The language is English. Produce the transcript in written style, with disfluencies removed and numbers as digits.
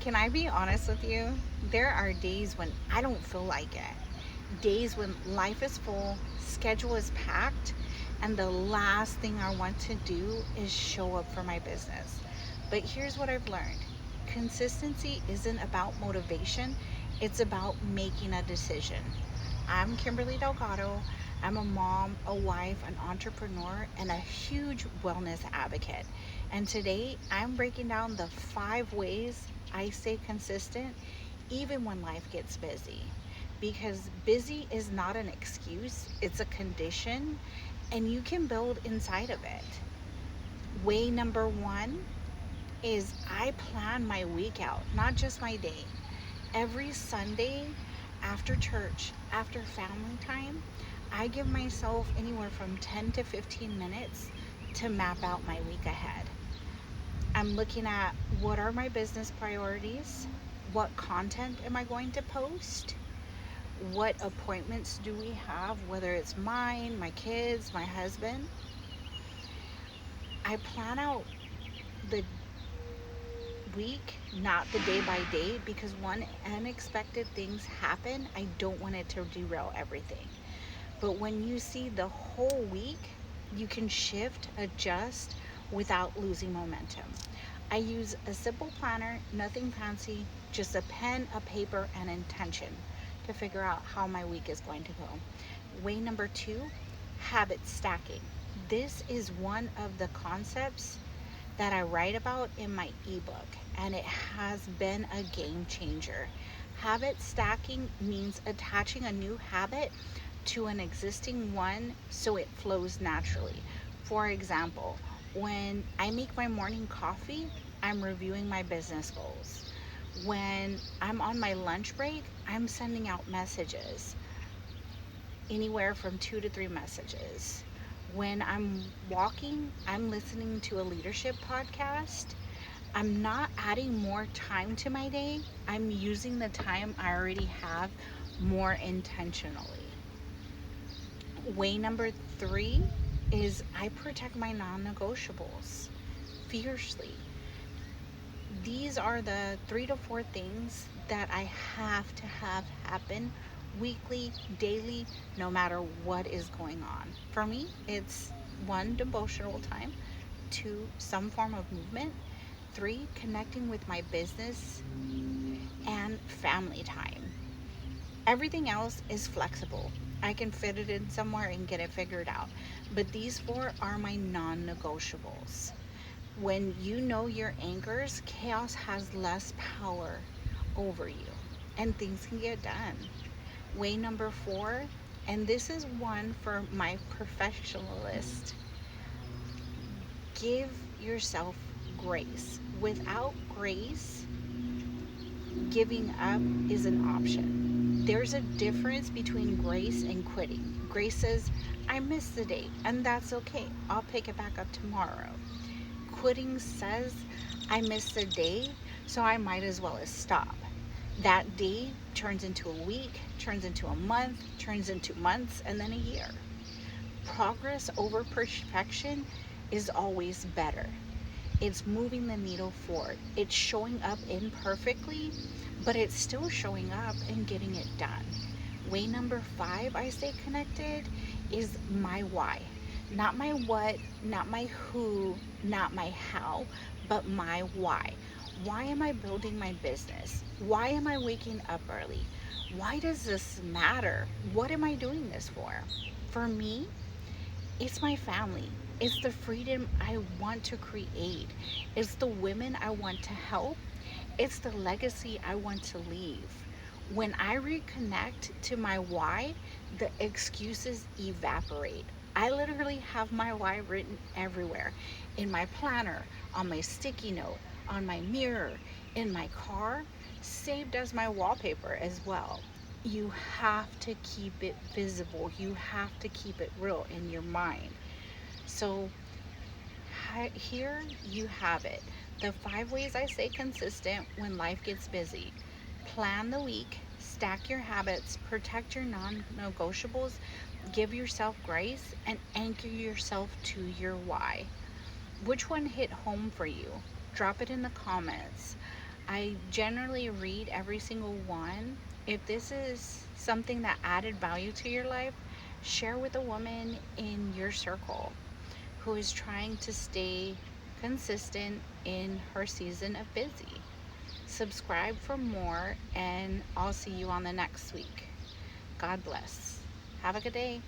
Can I be honest with you? There are days when I don't feel like it. Days when life is full, schedule is packed, and the last thing I want to do is show up for my business. But here's what I've learned: consistency isn't about motivation, it's about making a decision. I'm Kimberly Delgado. I'm a mom, a wife, an entrepreneur, and a huge wellness advocate. And today I'm breaking down the 5 ways I stay consistent even when life gets busy. Because busy is not an excuse, it's a condition, and you can build inside of it. Way number one is I plan my week out, not just my day. Every Sunday after church, after family time, I give myself anywhere from 10 to 15 minutes to map out my week ahead. I'm looking at what are my business priorities? What content am I going to post? What appointments do we have, whether it's mine, my kids, my husband? I plan out the week, not the day by day, because when unexpected things happen, I don't want it to derail everything. But when you see the whole week, you can shift, adjust without losing momentum. I use a simple planner, nothing fancy, just a pen, a paper, and intention to figure out how my week is going to go. Way number two, habit stacking. This is one of the concepts that I write about in my ebook, and it has been a game changer. Habit stacking means attaching a new habit to an existing one so it flows naturally. For example, when I make my morning coffee, I'm reviewing my business goals. When I'm on my lunch break, I'm sending out messages, anywhere from 2 to 3 messages. When I'm walking, I'm listening to a leadership podcast. I'm not adding more time to my day, I'm using the time I already have more intentionally. Way number three is I protect my non negotiables fiercely. These are the 3 to 4 things that I have to have happen weekly, daily, no matter what is going on. For me, it's one, devotional time, two, some form of movement, three, connecting with my business, and family time. Everything else is flexible. I can fit it in somewhere and get it figured out. But these four are my non negotiables. When you know your anchors, chaos has less power over you and things can get done. Way number four, and this is one for my perfectionist: give yourself grace. Without grace, giving up is an option. There's a difference between grace and quitting. Grace says, I missed the date, and that's okay. I'll pick it back up tomorrow. Quitting says, I missed the day, so I might as well as stop. That day turns into a week, turns into a month, turns into months, and then a year. Progress over perfection is always better. It's moving the needle forward. It's showing up imperfectly, but it's still showing up and getting it done. Way number five, I stay connected, is my why. Not my what, not my who, not my how, but my why. Why am I building my business? Why am I waking up early? Why does this matter? What am I doing this for? For me, it's my family. It's the freedom I want to create. It's the women I want to help. It's the legacy I want to leave. When I reconnect to my why, the excuses evaporate. I literally have my why written everywhere: in my planner, on my sticky note, on my mirror, in my car, saved as my wallpaper as well. You have to keep it visible, you have to keep it real in your mind. So, here you have it: the 5 ways I stay consistent when life gets busy. Plan the week, stack your habits, protect your non negotiables, give yourself grace, and anchor yourself to your why. Which one hit home for you? Drop it in the comments. I generally read every single one. If this is something that added value to your life, share with a woman in your circle who is trying to stay consistent in her season of busy. Subscribe for more, and I'll see you on the next week. God bless. Have a good day.